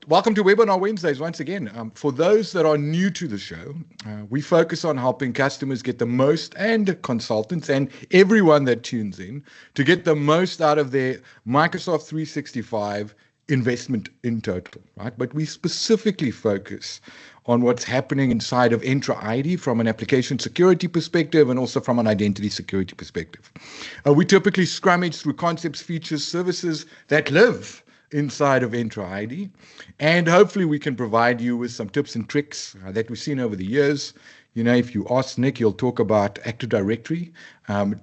Welcome to Webinar Wednesdays once again. For those that are new to the show, we focus on helping customers get the most, and consultants and everyone that tunes in, to get the most out of their Microsoft 365 investment in total, right? But we specifically focus on what's happening inside of Entra ID from an application security perspective and also from an identity security perspective. We typically scrummage through concepts, features, services that live inside of Entra ID, and hopefully we can provide you with some tips and tricks that we've seen over the years. You know, if you ask Nick, he'll talk about Active Directory,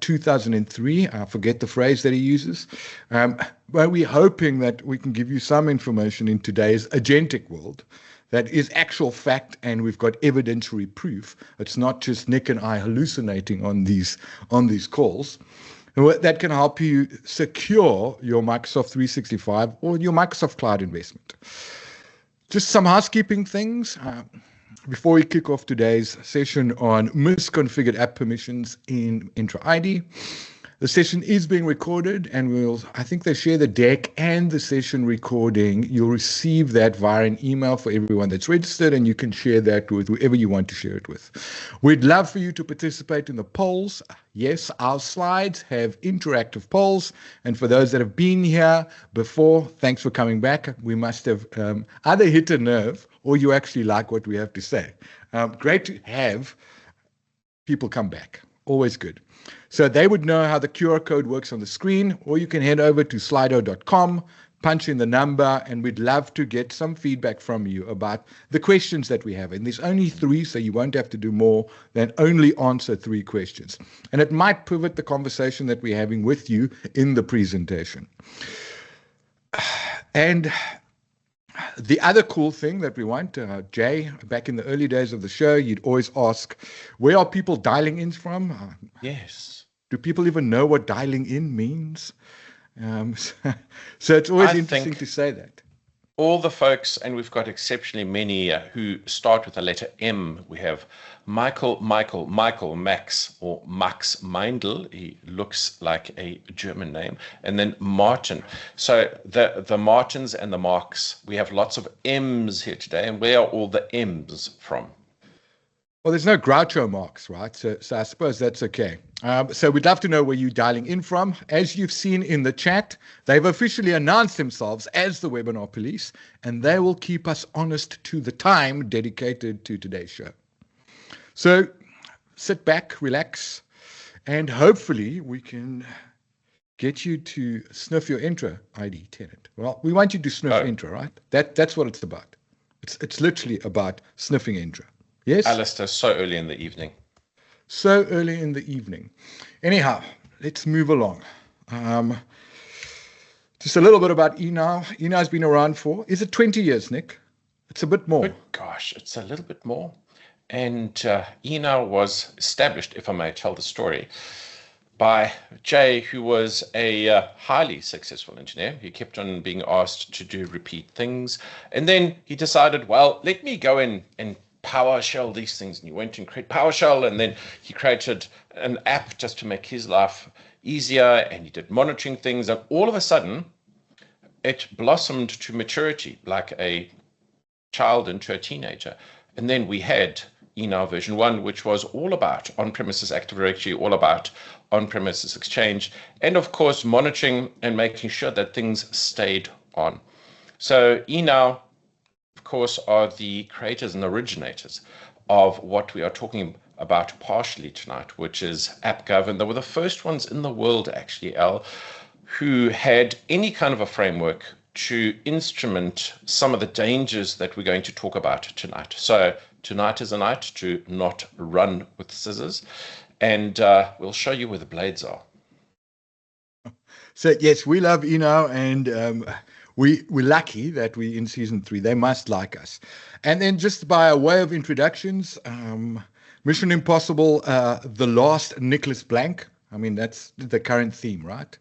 2003. I forget the phrase that he uses. But we're hoping that we can give you some information in today's agentic world that is actual fact, and we've got evidentiary proof. It's not just Nick and I hallucinating on these calls. That can help you secure your Microsoft 365 or your Microsoft Cloud investment. Just some housekeeping things before we kick off today's session on misconfigured app permissions in Entra ID. The session is being recorded, and I think they share the deck and the session recording. You'll receive that via an email for everyone that's registered, and you can share that with whoever you want to share it with. We'd love for you to participate in the polls. Yes, our slides have interactive polls, and for those that have been here before, thanks for coming back. We must have either hit a nerve or you actually like what we have to say. Great to have people come back. Always good. So they would know how the QR code works on the screen, or you can head over to slido.com, punch in the number, and we'd love to get some feedback from you about the questions that we have. And there's only 3, so you won't have to do more than only answer 3 questions. And it might pivot the conversation that we're having with you in the presentation. And the other cool thing that we want, Jay, back in the early days of the show, you'd always ask, where are people dialing in from? Yes. Do people even know what dialing in means? So it's always interesting to say that. All the folks, and we've got exceptionally many who start with the letter M. We have Michael, Max, or Max Meindl. He looks like a German name. And then Martin. So the Martins and the Marks, we have lots of M's here today. And where are all the M's from? Well, there's no Groucho Marx, right? So I suppose that's okay. So we'd love to know where you're dialing in from. As you've seen in the chat, they've officially announced themselves as the Webinar Police, and they will keep us honest to the time dedicated to today's show. So sit back, relax, and hopefully we can get you to sniff your Entra ID tenant. Well, we want you to sniff Entra, right? That's what it's about. It's literally about sniffing Entra. Yes? Alistair, so early in the evening. So early in the evening. Anyhow, let's move along. Just a little bit about eNow. eNow's been around for, is it 20 years, Nick? It's a bit more. Good gosh, it's a little bit more. And eNow was established, if I may tell the story, by Jay, who was a highly successful engineer. He kept on being asked to do repeat things. And then he decided, well, let me go in and PowerShell these things, and he went and create PowerShell, and then he created an app just to make his life easier, and he did monitoring things, and all of a sudden it blossomed to maturity like a child into a teenager. And then we had eNow version 1, which was all about on-premises Active Directory, all about on-premises Exchange, and of course monitoring and making sure that things stayed on. So eNow, of course, are the creators and originators of what we are talking about partially tonight, which is AppGov. And they were the first ones in the world, actually, Al, who had any kind of a framework to instrument some of the dangers that we're going to talk about tonight. So tonight is a night to not run with scissors, and we'll show you where the blades are. So yes, we love eNow, and we're lucky that we're in season 3. They must like us. And then just by a way of introductions, Mission Impossible, the last Nicolas blank. I mean, that's the current theme, right?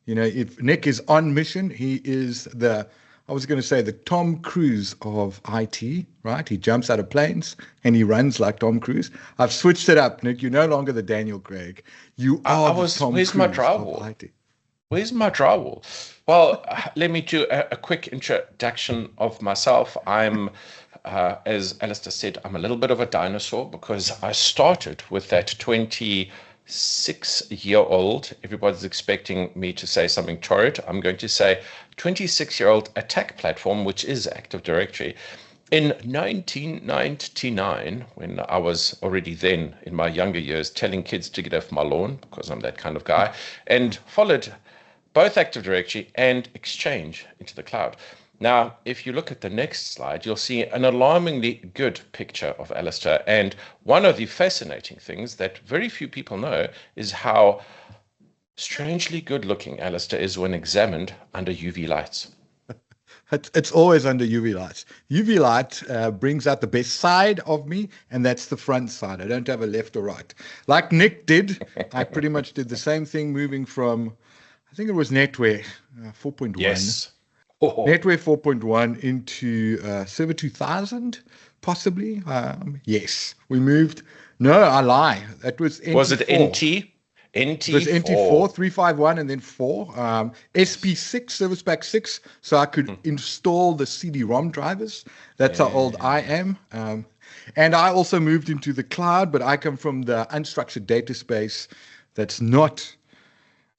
You know, if Nick is on mission, he is I was going to say the Tom Cruise of IT, right? He jumps out of planes and he runs like Tom Cruise. I've switched it up, Nick. You're no longer the Daniel Craig. You are the Tom Cruise of IT. Where's my drywall? Well, let me do a quick introduction of myself. I'm, as Alistair said, I'm a little bit of a dinosaur because I started with that 26-year-old. Everybody's expecting me to say something torrid. I'm going to say 26-year-old attack platform, which is Active Directory. In 1999, when I was already then in my younger years telling kids to get off my lawn because I'm that kind of guy, and followed both Active Directory and Exchange into the cloud. Now, if you look at the next slide, you'll see an alarmingly good picture of Alistair. And one of the fascinating things that very few people know is how strangely good looking Alistair is when examined under UV lights. It's always under UV lights. UV light brings out the best side of me, and that's the front side. I don't have a left or right. Like Nick did, I pretty much did the same thing, moving from, I think it was NetWare 4.1. Yes. NetWare 4.1 into Server 2000, possibly. Yes, we moved. No, I lie. That was NT4. Was it NT? It was NT4, 351, and then 4. SP6, Service Pack 6, so I could install the CD-ROM drivers. That's how old I am. And I also moved into the cloud, but I come from the unstructured data space that's not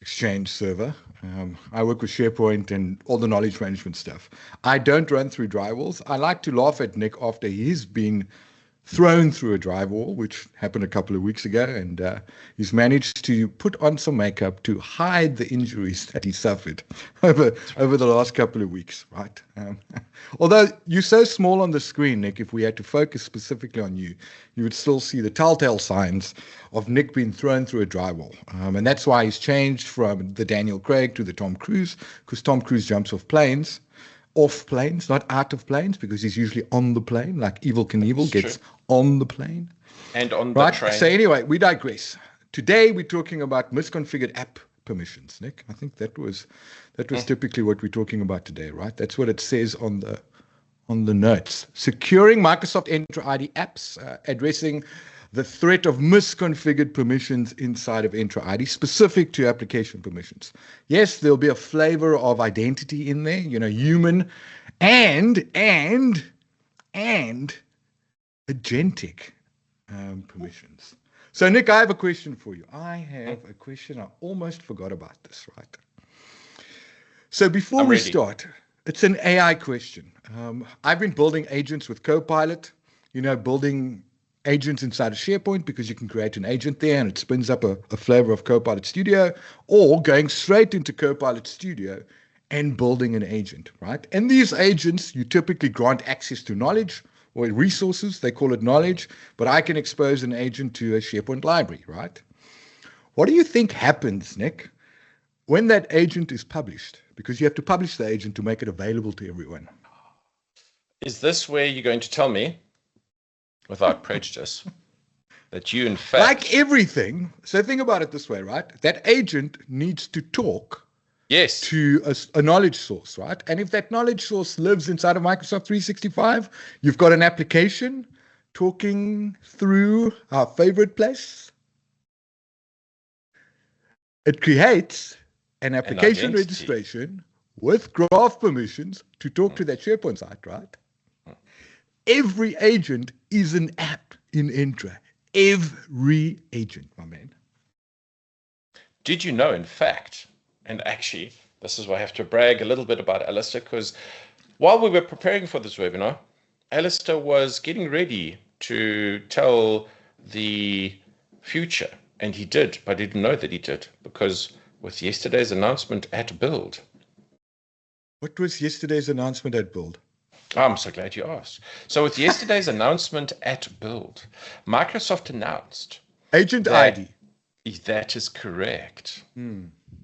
Exchange Server. I work with SharePoint and all the knowledge management stuff. I don't run through drywalls. I like to laugh at Nick after he's been thrown through a drywall, which happened a couple of weeks ago, and he's managed to put on some makeup to hide the injuries that he suffered over the last couple of weeks, right? Although you're so small on the screen, Nick, if we had to focus specifically on you, you would still see the telltale signs of Nick being thrown through a drywall. And that's why he's changed from the Daniel Craig to the Tom Cruise, because Tom Cruise jumps off planes, not out of planes, because he's usually on the plane, like Evel Knievel gets on the plane. And on the train. So anyway, we digress. Today we're talking about misconfigured app permissions, Nick. I think that was typically what we're talking about today, right? That's what it says on the notes. Securing Microsoft Entra ID apps, addressing the threat of misconfigured permissions inside of Entra ID, specific to application permissions. Yes, there'll be a flavor of identity in there, human and agentic permissions. So, Nick, I have a question for you. I almost forgot about this, right? So before we start, it's an AI question. I've been building agents with Copilot, building agents inside of SharePoint, because you can create an agent there and it spins up a flavor of Copilot Studio, or going straight into Copilot Studio and building an agent, right? And these agents, you typically grant access to knowledge or resources. They call it knowledge, but I can expose an agent to a SharePoint library, right? What do you think happens, Nick, when that agent is published? Because you have to publish the agent to make it available to everyone. Is this where you're going to tell me, without prejudice, that you, in fact... Like everything, so think about it this way, right? That agent needs to talk to a knowledge source, right? And if that knowledge source lives inside of Microsoft 365, you've got an application talking through our favorite place. It creates an application registration with graph permissions to talk to that SharePoint site, right? Every agent is an app in Entra. Every agent, my man. Did you know, in fact, and actually, this is where I have to brag a little bit about Alistair, because while we were preparing for this webinar, Alistair was getting ready to tell the future, and he did, but I didn't know that he did, because with yesterday's announcement at Build. What was yesterday's announcement at Build? I'm so glad you asked. So with yesterday's announcement at Build, Microsoft announced Agent ID. That is correct.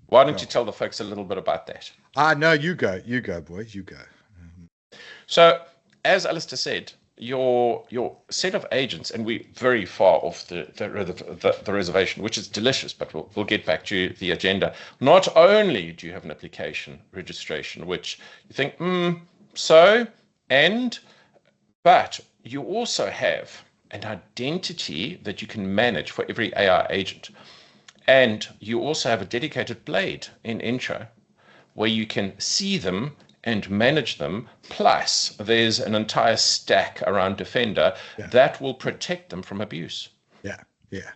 Why don't you tell the folks a little bit about that? No, you go, boys, you go. So as Alistair said, your set of agents, and we're very far off the reservation, which is delicious, but we'll get back to the agenda. Not only do you have an application registration, which you think, but you also have an identity that you can manage for every AI agent. And you also have a dedicated blade in Entra where you can see them and manage them. Plus, there's an entire stack around Defender that will protect them from abuse. Yeah, yeah.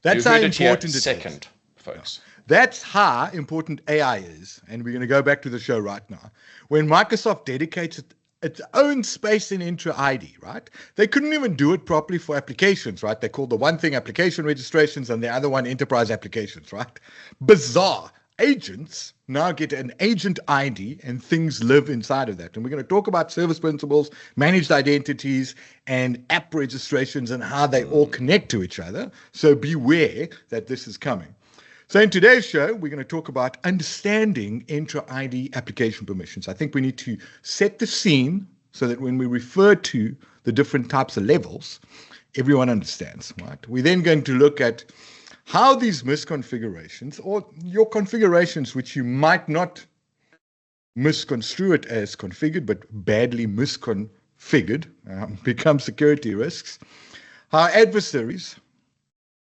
That's how important it is. Second, folks. That's how important AI is. And we're going to go back to the show right now. When Microsoft dedicates its own space in Entra ID, right? They couldn't even do it properly for applications, right? They called the one thing application registrations and the other one enterprise applications, right? Bizarre. Agents now get an agent ID and things live inside of that. And we're going to talk about service principals, managed identities, and app registrations and how they all connect to each other. So beware that this is coming. So in today's show, we're going to talk about understanding Entra ID application permissions. I think we need to set the scene so that when we refer to the different types of levels, everyone understands, right? We're then going to look at how these misconfigurations or your configurations, which you might not misconstrue it as configured, but badly misconfigured, become security risks, how adversaries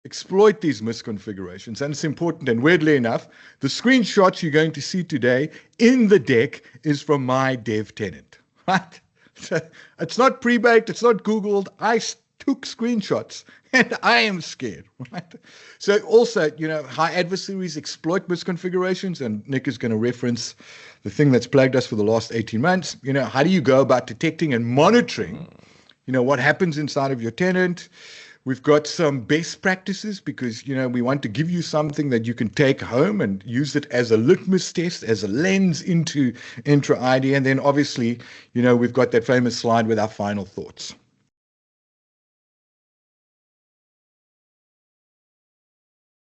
exploit these misconfigurations. And it's important, and weirdly enough, the screenshots you're going to see today in the deck is from my dev tenant, right? So it's not pre-baked, it's not Googled. I took screenshots and I am scared, right? So also, how adversaries exploit misconfigurations, and Nick is going to reference the thing that's plagued us for the last 18 months. How do you go about detecting and monitoring, what happens inside of your tenant? We've got some best practices because, we want to give you something that you can take home and use it as a litmus test, as a lens into Entra ID. And then obviously, we've got that famous slide with our final thoughts.